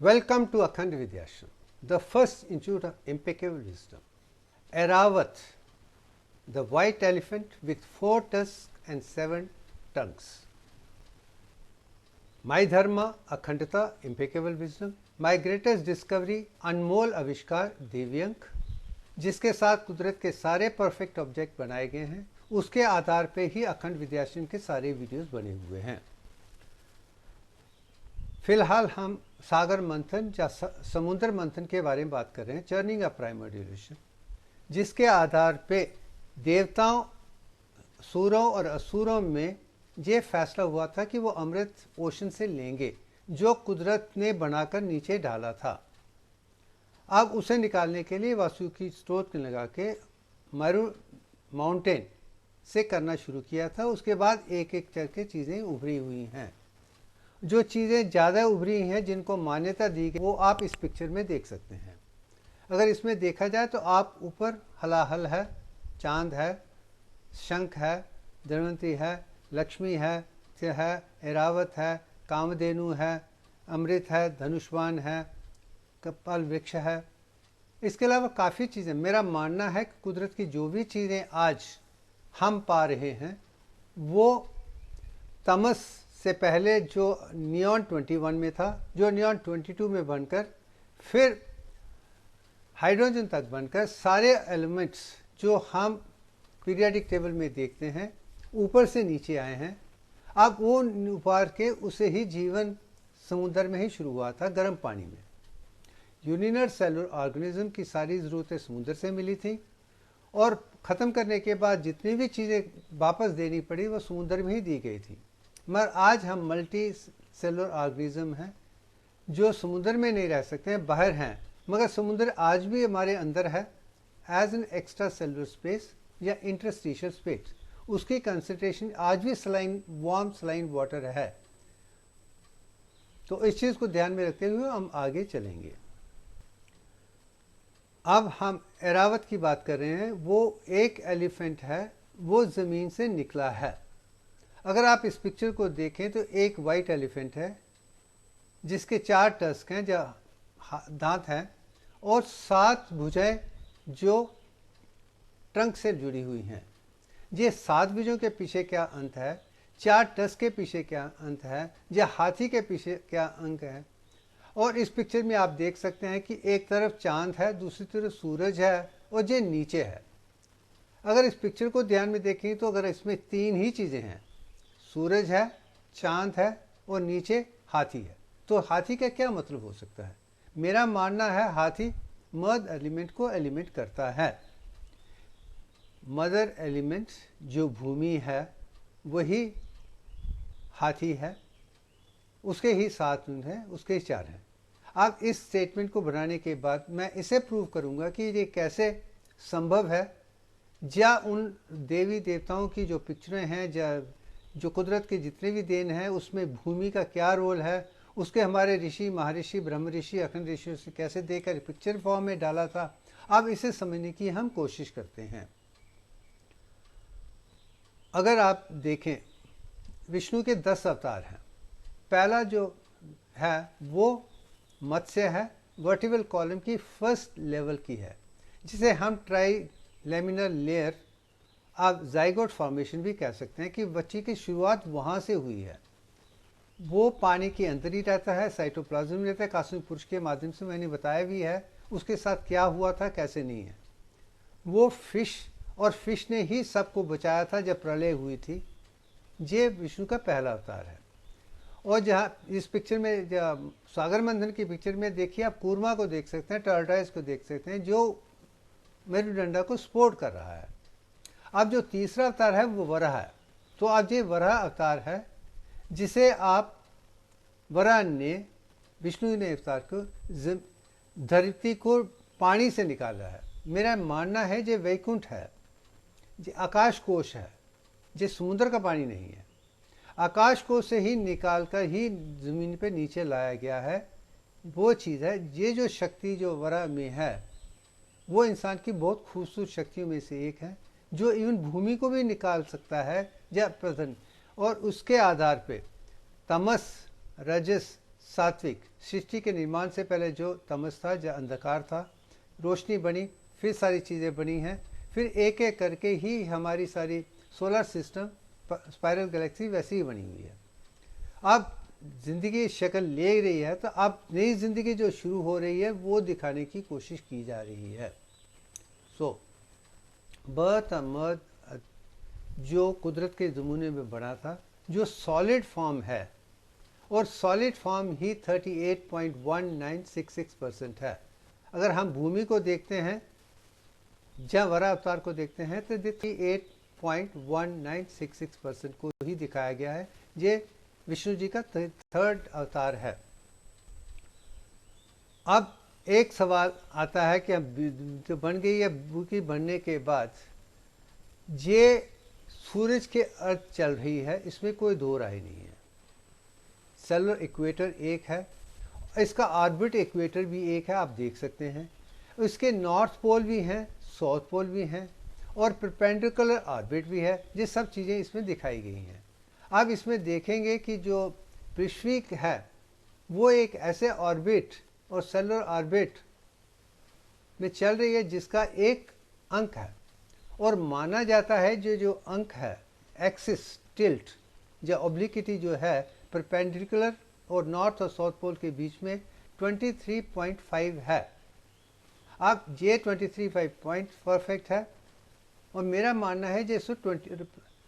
Welcome to Akhand Vidyashram, the first institute of impeccable wisdom. Airavat, the white elephant with 4 tusks and 7 tongues. My dharma, Akhandata, impeccable wisdom. My greatest discovery, अनमोल आविष्कार दिव्यंक, जिसके साथ कुदरत के सारे perfect object बनाए गए हैं, उसके आधार पे ही अखंड विद्याश्रम के सारे वीडियोस बने हुए हैं। फिलहाल हम सागर मंथन या समुद्र मंथन के बारे में बात कर रहे हैं, चर्निंग अ प्राइमरी इल्यूशन, जिसके आधार पे देवताओं, सूरों और असुरों में ये फैसला हुआ था कि वो अमृत ओशन से लेंगे जो कुदरत ने बनाकर नीचे डाला था। अब उसे निकालने के लिए वासुकी स्तोत्र लगा के मरु माउंटेन से करना शुरू किया था। उसके बाद एक एक करके चीज़ें उभरी हुई हैं। जो चीज़ें ज़्यादा उभरी हैं, जिनको मान्यता दी गई, वो आप इस पिक्चर में देख सकते हैं। अगर इसमें देखा जाए तो आप ऊपर हलाहल है, चांद है, शंख है, धन्वंतरी है, लक्ष्मी है, ऐरावत है, कामधेनु है, अमृत है, धनुष्वान है, कपाल वृक्ष है। इसके अलावा काफ़ी चीज़ें, मेरा मानना है कि कुदरत की जो भी चीज़ें आज हम पा रहे हैं वो तमस से पहले जो नियॉन 21 में था, जो नियॉन 22 में बनकर फिर हाइड्रोजन तक बनकर सारे एलिमेंट्स जो हम पीरियोडिक टेबल में देखते हैं ऊपर से नीचे आए हैं। अब वो उभार के उसे ही जीवन समुद्र में ही शुरू हुआ था, गर्म पानी में। यूनिनर सेलुलर ऑर्गेनिज्म की सारी ज़रूरतें समुद्र से मिली थी और ख़त्म करने के बाद जितनी भी चीज़ें वापस देनी पड़ी वो समुद्र में ही दी गई थी। मगर आज हम मल्टी सेलुलर ऑर्गेनिज्म हैं जो समुद्र में नहीं रह सकते हैं, बाहर हैं, मगर समुद्र आज भी हमारे अंदर है as an extra cellular space या इंटरस्टिशियल स्पेस। उसकी कंसंट्रेशन आज भी सलाइन, वार्म सलाइन वाटर है। तो इस चीज़ को ध्यान में रखते हुए हम आगे चलेंगे। अब हम ऐरावत की बात कर रहे हैं। वो एक एलिफेंट है, वो ज़मीन से निकला है। अगर आप इस पिक्चर को देखें तो एक वाइट एलिफेंट है जिसके 4 टस्क हैं, जो दांत हैं, और 7 भुजाएं जो ट्रंक से जुड़ी हुई हैं। ये 7 भुजों के पीछे क्या अंत है, 4 टस्क के पीछे क्या अंत है, या हाथी के पीछे क्या अंक है। और इस पिक्चर में आप देख सकते हैं कि एक तरफ चांद है, दूसरी तरफ सूरज है और ये नीचे है। अगर इस पिक्चर को ध्यान में देखें तो अगर इसमें 3 ही चीज़ें हैं, सूरज है, चांद है और नीचे हाथी है, तो हाथी का क्या मतलब हो सकता है? मेरा मानना है हाथी मर्द एलिमेंट को एलिमेंट करता है। मदर एलिमेंट जो भूमि है वही हाथी है, उसके ही 7 हैं, उसके ही 4 हैं। अब इस स्टेटमेंट को बनाने के बाद मैं इसे प्रूव करूंगा कि ये कैसे संभव है, या उन देवी देवताओं की जो पिक्चरें हैं, जो कुदरत के जितने भी देन हैं, उसमें भूमि का क्या रोल है, उसके हमारे ऋषि, महर्षि, ब्रह्म ऋषि, अखंड ऋषि से कैसे देकर पिक्चर फॉर्म में डाला था। अब इसे समझने की हम कोशिश करते हैं। अगर आप देखें, विष्णु के 10 अवतार हैं। पहला जो है वो मत्स्य है, वर्टिकल कॉलम की फर्स्ट लेवल की है, जिसे हम ट्राई लेमिनर लेयर, आप जाइगोट फॉर्मेशन भी कह सकते हैं, कि बच्चे की शुरुआत वहाँ से हुई है। वो पानी के अंदर ही रहता है, साइटोप्लाज्म में रहता है। कास्मिक पुरुष के माध्यम से मैंने बताया भी है उसके साथ क्या हुआ था, कैसे नहीं है। वो फिश, और फिश ने ही सबको बचाया था जब प्रलय हुई थी। ये विष्णु का पहला अवतार है। और जहाँ इस पिक्चर में, सागर मंथन की पिक्चर में देखिए, आप कूर्मा को देख सकते हैं, टर्टाइज को देख सकते हैं, जो मेरुदंडा को सपोर्ट कर रहा है। अब जो तीसरा अवतार है वो वराह है। तो अब ये वराह अवतार है जिसे आप, वराह ने, विष्णु ने अवतार को धरती को पानी से निकाला है। मेरा मानना है ये वैकुंठ है, ये आकाश कोश है, ये समुद्र का पानी नहीं है। आकाश कोश से ही निकाल कर ही ज़मीन पे नीचे लाया गया है। वो चीज़ है, ये जो शक्ति जो वराह में है वो इंसान की बहुत खूबसूरत शक्तियों में से एक है, जो इवन भूमि को भी निकाल सकता है या प्रधन। और उसके आधार पे तमस, रजस, सात्विक, सृष्टि के निर्माण से पहले जो तमस था, जो अंधकार था, रोशनी बनी, फिर सारी चीज़ें बनी हैं, फिर एक एक करके ही हमारी सारी सोलर सिस्टम, स्पाइरल गैलेक्सी वैसी ही बनी हुई है। अब ज़िंदगी शक्ल ले रही है, तो अब नई ज़िंदगी जो शुरू हो रही है वो दिखाने की कोशिश की जा रही है। सो बर्थ और मर्थ जो कुदरत के ज़माने में बना था, जो सॉलिड फॉर्म है, और सॉलिड फॉर्म ही 38.1966% है। अगर हम भूमि को देखते हैं, जहाँ वरा अवतार को देखते हैं, तो 38.1966% को ही दिखाया गया है। ये विष्णु जी का थर्ड अवतार है। अब एक सवाल आता है कि अब जो बन गई है, भूमि बनने के बाद ये सूरज के अर्थ चल रही है, इसमें कोई दो राय नहीं है। सेलुलर इक्वेटर एक है, इसका ऑर्बिट इक्वेटर भी एक है, आप देख सकते हैं। इसके नॉर्थ पोल भी हैं, साउथ पोल भी हैं, और परपेंडिकुलर ऑर्बिट भी है। ये सब चीज़ें इसमें दिखाई गई हैं। आप इसमें देखेंगे कि जो पृथ्वी है वो एक ऐसे ऑर्बिट और सेलुलर ऑर्बिट में चल रही है जिसका एक अंक है, और माना जाता है जो अंक है, एक्सिस टिल्ट, जो ऑब्लिक्विटी जो है परपेंडिकुलर और नॉर्थ और साउथ पोल के बीच में 23.5 है। अब ये 23.5 पॉइंट परफेक्ट है, और मेरा मानना है जैसे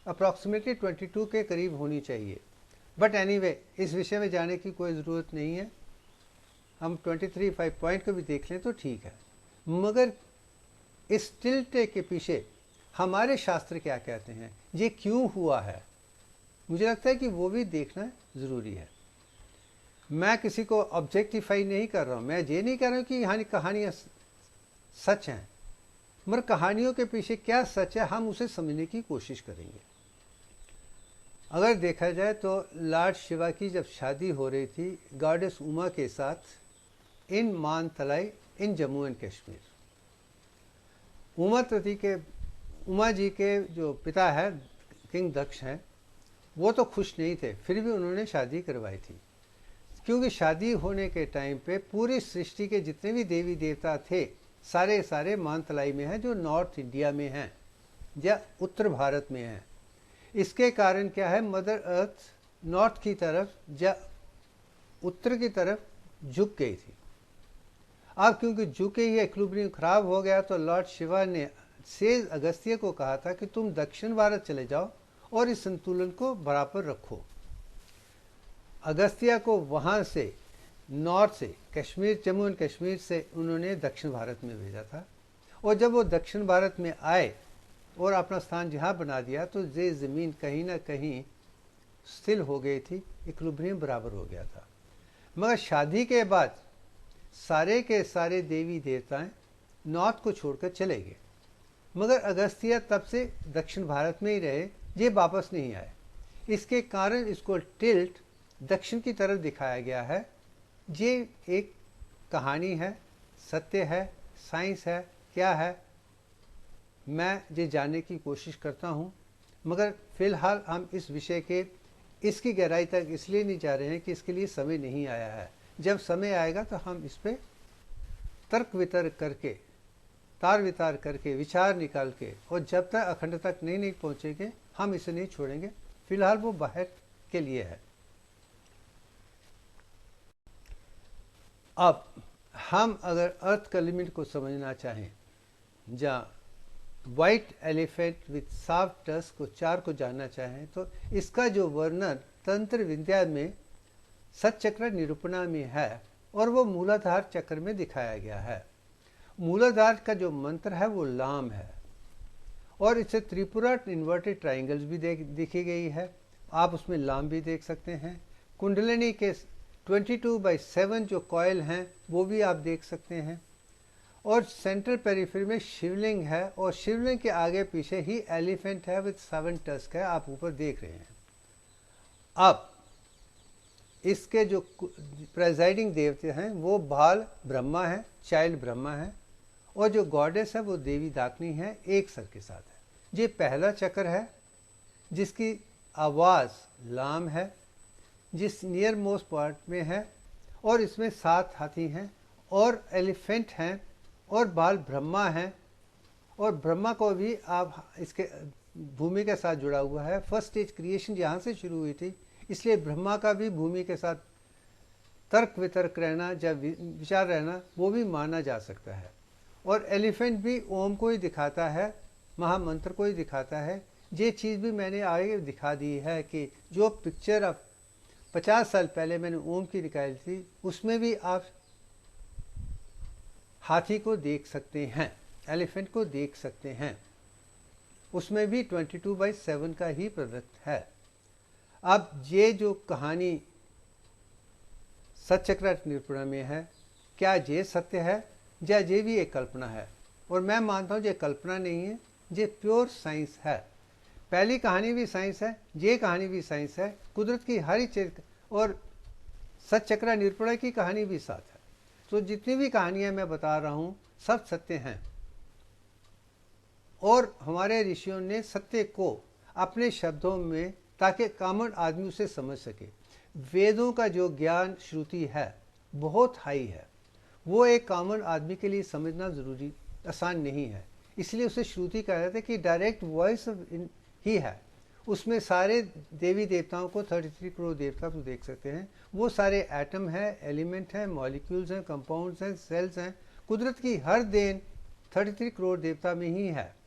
अप्रॉक्सीमेटली 22 के करीब होनी चाहिए। बट एनीवे, इस विषय में जाने की कोई ज़रूरत नहीं है। हम 23.5 पॉइंट को भी देख लें तो ठीक है। मगर इस टिल्ट के पीछे हमारे शास्त्र क्या कहते हैं, ये क्यों हुआ है, मुझे लगता है कि वो भी देखना ज़रूरी है। मैं किसी को ऑब्जेक्टिफाई नहीं कर रहा हूँ, मैं ये नहीं कह रहा हूँ कि यहाँ कहानियाँ सच हैं, मगर कहानियों के पीछे क्या सच है हम उसे समझने की कोशिश करेंगे। अगर देखा जाए तो लॉर्ड शिवा की जब शादी हो रही थी गॉडेस उमा के साथ इन मानतलाई इन जम्मू एंड कश्मीर, उमा जी के जो पिता है किंग दक्ष हैं, वो तो खुश नहीं थे, फिर भी उन्होंने शादी करवाई थी। क्योंकि शादी होने के टाइम पे पूरी सृष्टि के जितने भी देवी देवता थे सारे मानतलाई में हैं, जो नॉर्थ इंडिया में हैं या उत्तर भारत में हैं। इसके कारण क्या है, मदर अर्थ नॉर्थ की तरफ या उत्तर की तरफ झुक गई थी। अब क्योंकि झुके ही इक्विलिब्रियम खराब हो गया, तो लॉर्ड शिवा ने सेज अगस्त्य को कहा था कि तुम दक्षिण भारत चले जाओ और इस संतुलन को बराबर रखो। अगस्त्य को वहाँ से नॉर्थ से कश्मीर, जम्मू एंड कश्मीर से उन्होंने दक्षिण भारत में भेजा था, और जब वो दक्षिण भारत में आए और अपना स्थान जहाँ बना दिया, तो ये ज़मीन कहीं ना कहीं स्थिर हो गई थी, इक्विलिब्रियम बराबर हो गया था। मगर शादी के बाद सारे के सारे देवी देवताएं नॉर्थ को छोड़कर चले गए, मगर अगस्त्य तब से दक्षिण भारत में ही रहे, ये वापस नहीं आए। इसके कारण इसको टिल्ट दक्षिण की तरफ दिखाया गया है। ये एक कहानी है, सत्य है, साइंस है, क्या है, मैं ये जानने की कोशिश करता हूँ। मगर फ़िलहाल हम इस विषय के इसकी गहराई तक इसलिए नहीं जा रहे हैं कि इसके लिए समय नहीं आया है। जब समय आएगा तो हम इस पर तर्क वितर्क करके, तार वितार करके, विचार निकाल के, और जब तक अखंड तक नहीं पहुँचेंगे हम इसे नहीं छोड़ेंगे। फिलहाल वो बाहर के लिए है। अब हम अगर अर्थ का लिमिट को समझना चाहें, जहाँ white elephant with soft tusk को 4 को जानना चाहें, तो इसका जो वर्णन तंत्र विद्या में सतचक्र निरूपणा में है, और वो मूलाधार चक्र में दिखाया गया है। मूलाधार का जो मंत्र है वो लाम है, और इसे त्रिपुरा इन्वर्टेड ट्राइंगल्स भी देखी गई है, आप उसमें लाम भी देख सकते हैं। कुंडलिनी के 22/7 जो कॉयल हैं वो भी आप देख सकते हैं, और सेंट्रल पेरिफेरी में शिवलिंग है, और शिवलिंग के आगे पीछे ही एलिफेंट है विद 7 टस्क है, आप ऊपर देख रहे हैं। अब इसके जो प्रेजाइडिंग देवते हैं वो बाल ब्रह्मा है, चाइल्ड ब्रह्मा है, और जो गॉडेस है वो देवी दाकिनी है, एक सर के साथ है। ये पहला चक्र है जिसकी आवाज़ लाम है, जिस नियर मोस्ट पार्ट में है और इसमें 7 हाथी हैं और एलिफेंट हैं और बाल ब्रह्मा हैं, और ब्रह्मा को भी आप इसके भूमि के साथ जुड़ा हुआ है। फर्स्ट स्टेज क्रिएशन यहाँ से शुरू हुई थी, इसलिए ब्रह्मा का भी भूमि के साथ तर्क वितर्क रहना, जब विचार रहना, वो भी माना जा सकता है। और एलिफेंट भी ओम को ही दिखाता है, महामंत्र को ही दिखाता है। ये चीज़ भी मैंने आगे दिखा दी है कि जो पिक्चर अब 50 साल पहले मैंने ओम की निकाली थी, उसमें भी आप हाथी को देख सकते हैं, एलिफेंट को देख सकते हैं। उसमें भी 22/7 का ही प्रोडक्ट है। अब ये जो कहानी सतचक्र निरूपण में है, क्या ये सत्य है या ये भी एक कल्पना है? और मैं मानता हूँ ये कल्पना नहीं है, ये प्योर साइंस है। पहली कहानी भी साइंस है, ये कहानी भी साइंस है। कुदरत की हर चीज, और सतचक्र निरूपण की कहानी भी साथ है। तो जितनी भी कहानियां मैं बता रहा हूँ सब सत्य हैं, और हमारे ऋषियों ने सत्य को अपने शब्दों में, ताकि कॉमन आदमी उसे समझ सके। वेदों का जो ज्ञान श्रुति है बहुत हाई है, वो एक कॉमन आदमी के लिए समझना ज़रूरी आसान नहीं है। इसलिए उसे श्रुति कहा जाता है कि डायरेक्ट वॉइस ही है। उसमें सारे देवी देवताओं को 33 करोड़ देवता तो देख सकते हैं। वो सारे एटम है, एलिमेंट हैं, मॉलिक्यूल्स हैं, कंपाउंड्स हैं, सेल्स हैं। कुदरत की हर देन 33 करोड़ देवता में ही है।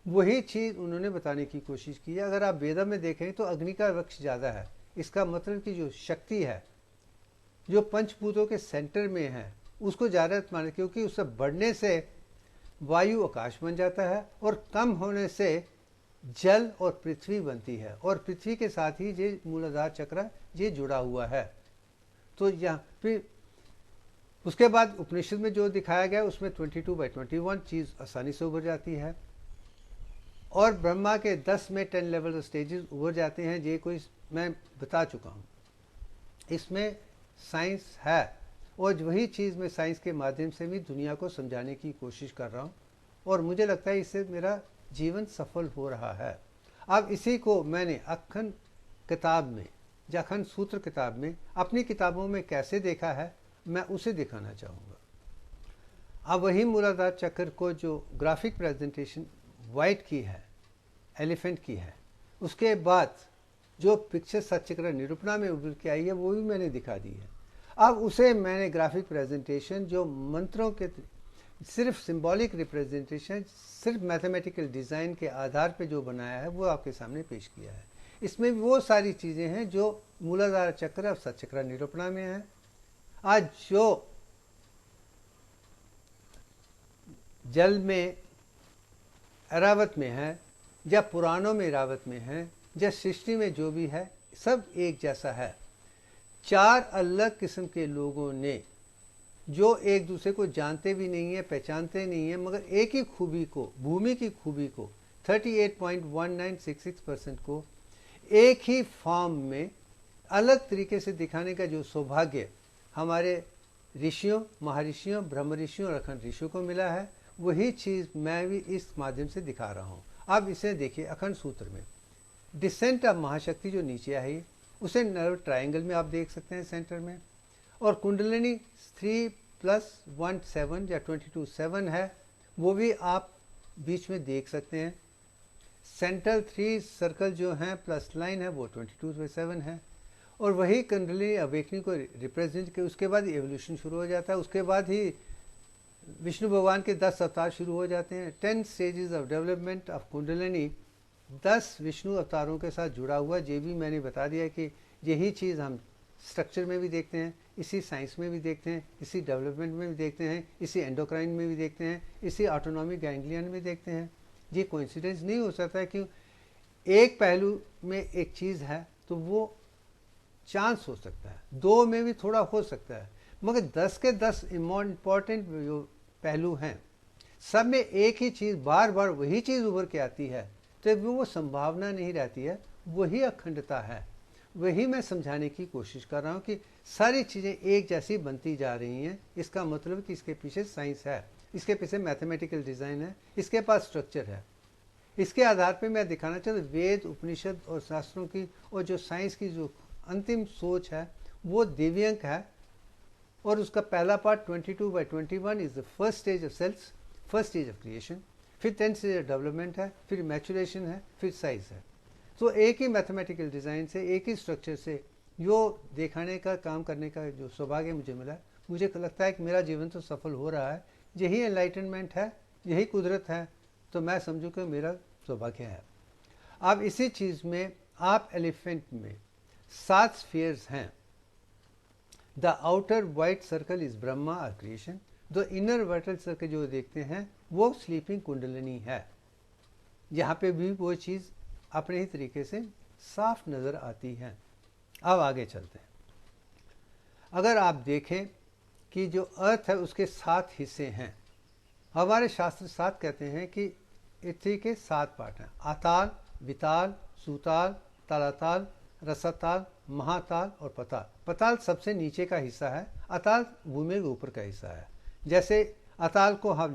वही चीज़ उन्होंने बताने की कोशिश की है। अगर आप वेदा में देखें तो अग्नि का वृक्ष ज़्यादा है। इसका मतलब कि जो शक्ति है, जो पंचभूतों के सेंटर में है, उसको ज़्यादा माने, क्योंकि उससे बढ़ने से वायु आकाश बन जाता है, और कम होने से जल और पृथ्वी बनती है, और पृथ्वी के साथ ही ये मूलाधार चक्र ये जुड़ा हुआ है। तो यहाँ फिर उसके बाद उपनिषद में जो दिखाया गया उसमें 22/21 चीज़ आसानी से उभर जाती है, और ब्रह्मा के 10 में 10 लेवल स्टेजेस उभर जाते हैं। ये कोई मैं बता चुका हूँ। इसमें साइंस है, और वही चीज़ मैं साइंस के माध्यम से भी दुनिया को समझाने की कोशिश कर रहा हूँ, और मुझे लगता है इससे मेरा जीवन सफल हो रहा है। अब इसी को मैंने अखंड किताब में, अखंड सूत्र किताब में, अपनी किताबों में कैसे देखा है, मैं उसे दिखाना चाहूँगा। अब वही मूलाधार चक्र को जो ग्राफिक प्रेजेंटेशन वाइट की है, एलिफेंट की है, उसके बाद जो पिक्चर सतचक्र निरूपणा में उभर के आई है वो भी मैंने दिखा दी है। अब उसे मैंने ग्राफिक प्रेजेंटेशन जो मंत्रों के सिर्फ सिंबॉलिक रिप्रेजेंटेशन, सिर्फ मैथमेटिकल डिज़ाइन के आधार पे जो बनाया है वो आपके सामने पेश किया है। इसमें भी वो सारी चीज़ें हैं जो मूलाधार चक्र और सतचक्र निरूपणा में है। आज जो जल में ऐरावत में है, या पुराणों में ऐरावत में है, या सृष्टि में जो भी है, सब एक जैसा है। 4 अलग किस्म के लोगों ने, जो एक दूसरे को जानते भी नहीं है, पहचानते नहीं है, मगर एक ही खूबी को, भूमि की खूबी को, 38.1966% को एक ही फॉर्म में अलग तरीके से दिखाने का जो सौभाग्य हमारे ऋषियों, महर्षियों, ब्रह्म ऋषियों और अखंड ऋषियों को मिला है, वही चीज़ मैं भी इस माध्यम से दिखा रहा हूँ। अब इसे देखिए, अखंड सूत्र में डिसेंट ऑफ महाशक्ति जो नीचे आई, उसे नर्व ट्रायंगल में आप देख सकते हैं सेंटर में, और कुंडलिनी 3+17 या 22/7 है, वो भी आप बीच में देख सकते हैं। सेंट्रल 3 सर्कल जो हैं प्लस लाइन है वो 22/7 है, और वही कुंडलिनी अवेकनिंग को रिप्रेजेंट के उसके बाद एवोल्यूशन शुरू हो जाता है। उसके बाद ही विष्णु भगवान के 10 अवतार शुरू हो जाते हैं। 10 stages of development of Kundalini 10 Vishnu अवतारों के साथ जुड़ा हुआ। ये भी मैंने बता दिया कि यही चीज़ हम स्ट्रक्चर में भी देखते हैं, इसी साइंस में भी देखते हैं, इसी डेवलपमेंट में भी देखते हैं, इसी एंडोक्राइन में भी देखते हैं, इसी ऑटोनॉमिक गैंग्लियन में देखते हैं। ये कोइंसिडेंस नहीं हो सकता है कि एक पहलू में एक चीज़ है तो वो चांस हो सकता है, 2 में भी थोड़ा हो सकता है, मगर 10 के 10 इम्पॉर्टेंट जो पहलू हैं, सब में एक ही चीज़, बार बार वही चीज़ उभर के आती है, तो वो संभावना नहीं रहती है, वही अखंडता है। वही मैं समझाने की कोशिश कर रहा हूँ कि सारी चीज़ें एक जैसी बनती जा रही हैं। इसका मतलब कि इसके पीछे साइंस है, इसके पीछे मैथमेटिकल डिज़ाइन है, इसके पास स्ट्रक्चर है। इसके आधार पे मैं दिखाना चाहता हूँ वेद, उपनिषद और शास्त्रों की, और जो साइंस की जो अंतिम सोच है वो दिव्यांक है, और उसका पहला part 22/21 is the first stage of cells, first stage of creation, फिर 10 स्टेज ऑफ डेवलपमेंट है, फिर मैचुरेशन है, फिर साइज है। तो एक ही मैथमेटिकल डिज़ाइन से, एक ही स्ट्रक्चर से जो दिखाने का, काम करने का जो सौभाग्य मुझे मिला, मुझे लगता है कि मेरा जीवन तो सफल हो रहा है। यही एनलाइटनमेंट है, यही कुदरत है, तो मैं समझूँ कि मेरा सौभाग्य है। अब इसी चीज़ में आप एलिफेंट में 7 स्फीयर्स हैं। The outer white circle is Brahma और क्रिएशन, द इनर वर्टल सर्कल जो देखते हैं वो स्लीपिंग कुंडलिनी है। यहाँ पे भी वो चीज़ अपने ही तरीके से साफ नज़र आती है। अब आगे चलते हैं। अगर आप देखें कि जो अर्थ है उसके 7 हिस्से हैं। हमारे शास्त्र 7 कहते हैं कि पृथ्वी के 7 पार्ट हैं, आताल, विताल, सूताल, तलाताल, रसाताल, महाताल और पताल। पताल सबसे नीचे का हिस्सा है, अताल भूमि के ऊपर का हिस्सा है। जैसे अताल को हम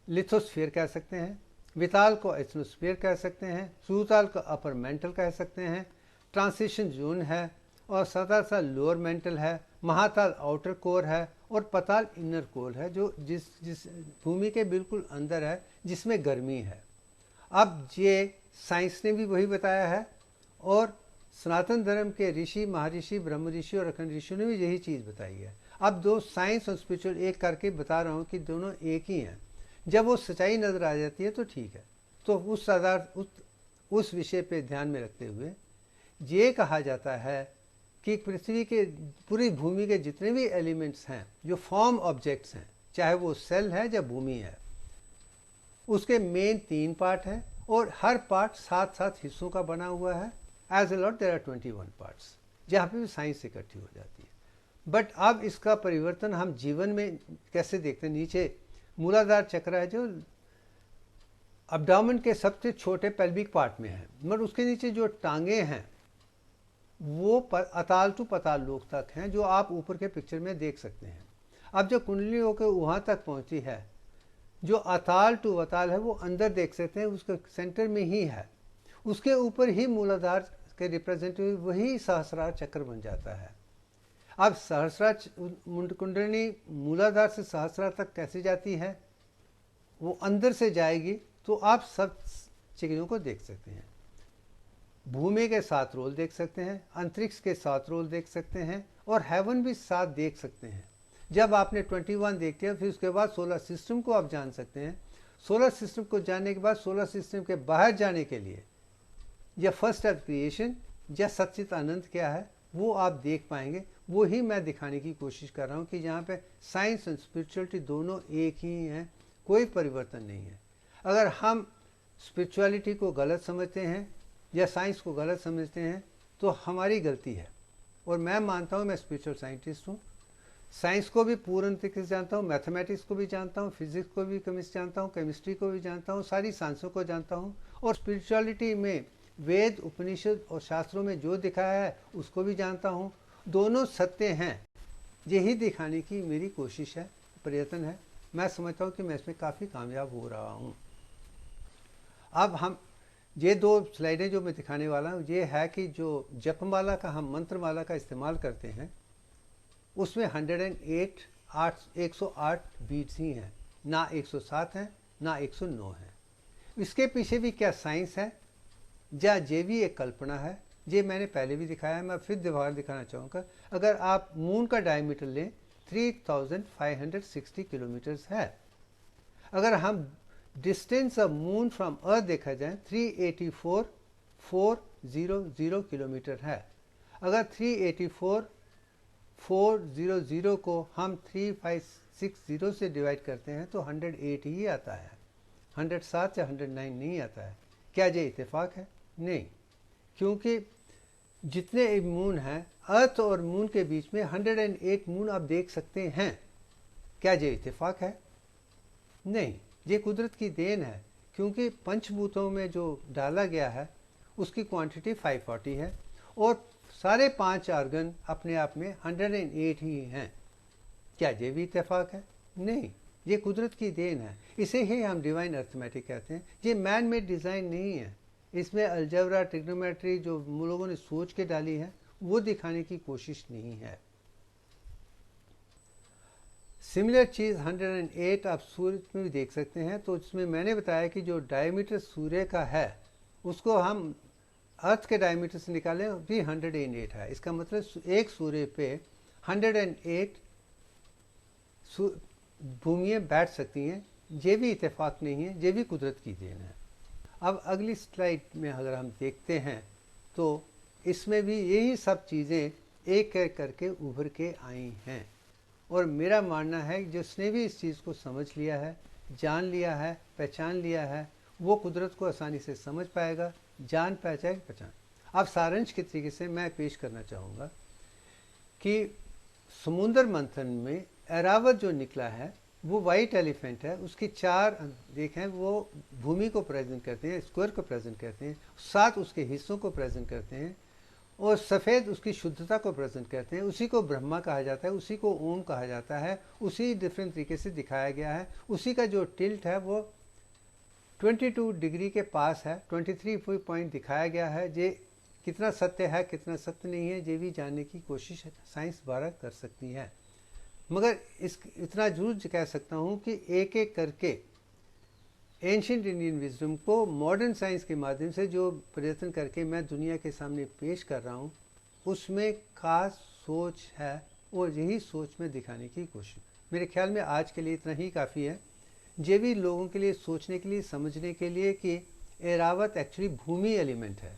लिथोस्फीयर कह सकते हैं, विताल को एथनोस्फीयर कह सकते हैं, सूताल को अपर मेंटल कह सकते हैं, ट्रांसिशन जोन है, और सताल लोअर मेंटल है, महाताल आउटर कोर है, और पताल इनर कोर है, जो जिस भूमि के बिल्कुल अंदर है, जिसमें गर्मी है। अब ये साइंस ने भी वही बताया है, और सनातन धर्म के ऋषि, महर्षि, ब्रह्म ऋषि और अखंड ऋषि ने भी यही चीज़ बताई है। अब दो साइंस और स्पिरिचुअल एक करके बता रहा हूँ कि दोनों एक ही हैं। जब वो सच्चाई नज़र आ जाती है तो ठीक है। तो उस आधार उस विषय पे ध्यान में रखते हुए ये कहा जाता है कि पृथ्वी के, पूरी भूमि के जितने भी एलिमेंट्स हैं, जो फॉर्म ऑब्जेक्ट्स हैं, चाहे वो सेल है या भूमि है, उसके मेन 3 पार्ट हैं, और हर पार्ट 7-7 हिस्सों का बना हुआ है। As a lot there are 21 parts, जहाँ पे भी साइंस इकट्ठी हो जाती है। बट अब इसका परिवर्तन हम जीवन में कैसे देखते हैं। नीचे मूलाधार चक्र है जो अब्डामन के सबसे छोटे पेल्विक पार्ट में है, मगर उसके नीचे जो टांगे हैं वो अताल टू पताल लोक तक हैं, जो आप ऊपर के पिक्चर में देख सकते हैं। अब जो कुंडली होकर वहाँ तक पहुँची है, जो अताल टू वताल है वो अंदर देख सकते हैं, उसके सेंटर में ही है। उसके ऊपर ही मूलाधार के रिप्रेजेंटेटिव वही सहस्रार चक्र बन जाता है। अब सहस्रार कुंडली मूलाधार से सहस्रार तक कैसे जाती है, वो अंदर से जाएगी, तो आप सब चीज़ों को देख सकते हैं। भूमि के 7 रोल देख सकते हैं, अंतरिक्ष के 7 रोल देख सकते हैं, और हेवन भी 7 देख सकते हैं। जब आपने 21 देख लिया, फिर उसके बाद सोलर सिस्टम को आप जान सकते हैं। सोलर सिस्टम को जानने के बाद सोलर सिस्टम के बाहर जाने के लिए या फर्स्ट ऑफ क्रिएशन या सच्चित आनंद क्या है वो आप देख पाएंगे। वो ही मैं दिखाने की कोशिश कर रहा हूँ कि यहाँ पे साइंस और स्पिरिचुअलिटी दोनों एक ही हैं, कोई परिवर्तन नहीं है। अगर हम स्पिरिचुअलिटी को गलत समझते हैं या साइंस को गलत समझते हैं तो हमारी गलती है। और मैं मानता हूँ, मैं स्पिरिचुअल साइंटिस्ट हूँ, साइंस को भी पूर्ण तरीके से जानता हूँ, मैथमेटिक्स को भी जानता हूँ, फिजिक्स को भी जानता हूँ, केमिस्ट्री को भी जानता हूँ, सारी साइंसों को जानता हूँ। और स्पिरिचुअलिटी में वेद, उपनिषद और शास्त्रों में जो दिखाया है उसको भी जानता हूँ। दोनों सत्य हैं, यही दिखाने की मेरी कोशिश है, प्रयत्न है। मैं समझता हूँ कि मैं इसमें काफ़ी कामयाब हो रहा हूँ। अब हम ये 2 स्लाइडें जो मैं दिखाने वाला हूँ, ये है कि जो जपमाला का, हम मंत्रमाला का इस्तेमाल करते हैं, उसमें 108 बीट्स ही हैं, ना 107 हैं, ना 109 हैं। इसके पीछे भी क्या साइंस है या ये भी एक कल्पना है, ये मैंने पहले भी दिखाया है, मैं फिर दोबारा दिखाना चाहूँगा। अगर आप मून का डायमीटर लें 3560 किलोमीटर्स है। अगर हम डिस्टेंस ऑफ मून फ्रॉम अर्थ देखा जाए 384,400 किलोमीटर है। अगर 384,400 को हम 3560 से डिवाइड करते हैं तो 108 ही आता है, 107 या 109 नहीं आता है। क्या ये इत्तेफाक है? नहीं, क्योंकि जितने मून हैं, अर्थ और मून के बीच में 108 मून आप देख सकते हैं। क्या ये इत्तेफाक है? नहीं, ये कुदरत की देन है, क्योंकि पंचभूतों में जो डाला गया है उसकी क्वांटिटी 540 है, और सारे 5 ऑर्गन अपने आप में 108 ही हैं। क्या ये भी इत्तेफाक है? नहीं, ये कुदरत की देन है। इसे ही हम डिवाइन अर्थमेटिक कहते हैं। ये मैन मेड डिज़ाइन नहीं है, इसमें अलजेब्रा, ट्रिग्नोमेट्री जो लोगों ने सोच के डाली है वो दिखाने की कोशिश नहीं है। सिमिलर चीज़ 108 आप सूर्य में भी देख सकते हैं। तो इसमें मैंने बताया कि जो डायमीटर सूर्य का है उसको हम अर्थ के डायमीटर से निकालें भी 108 है। इसका मतलब एक सूर्य पे 108 भूमियाँ बैठ सकती हैं। ये भी इत्तेफाक नहीं है, ये भी कुदरत की देन है। अब अगली स्लाइड में अगर हम देखते हैं तो इसमें भी यही सब चीज़ें एक एक करके उभर के आई हैं। और मेरा मानना है कि जिसने भी इस चीज़ को समझ लिया है, जान लिया है, पहचान लिया है, वो कुदरत को आसानी से समझ पाएगा, जान पहचान। अब सारांश के तरीके से मैं पेश करना चाहूँगा कि समुद्र मंथन में ऐरावत जो निकला है वो वाइट एलिफेंट है। उसकी 4 देखें, वो भूमि को प्रेजेंट करते हैं, स्क्वायर को प्रेजेंट करते हैं, 7 उसके हिस्सों को प्रेजेंट करते हैं, और सफ़ेद उसकी शुद्धता को प्रेजेंट करते हैं। उसी को ब्रह्मा कहा जाता है, उसी को ओम कहा जाता है। उसी डिफरेंट तरीके से दिखाया गया है। उसी का जो टिल्ट है वो 22 डिग्री के पास है, 23 पॉइंट दिखाया गया है। ये कितना सत्य है कितना सत्य नहीं है ये भी जानने की कोशिश साइंस द्वारा कर सकती है। मगर इतना जरूर कह सकता हूँ कि एक एक करके एंशिएंट इंडियन विजडम को मॉडर्न साइंस के माध्यम से जो प्रयत्न करके मैं दुनिया के सामने पेश कर रहा हूँ उसमें खास सोच है और यही सोच में दिखाने की कोशिश। मेरे ख्याल में आज के लिए इतना ही काफ़ी है, ये भी लोगों के लिए सोचने के लिए, समझने के लिए कि ऐरावत एक्चुअली भूमि एलिमेंट है।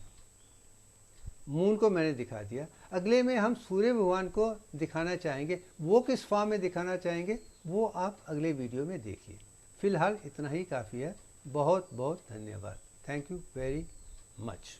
मून को मैंने दिखा दिया। अगले में हम सूर्य भगवान को दिखाना चाहेंगे। वो किस फॉर्म में दिखाना चाहेंगे वो आप अगले वीडियो में देखिए। फिलहाल इतना ही काफ़ी है। बहुत बहुत धन्यवाद। Thank you very much.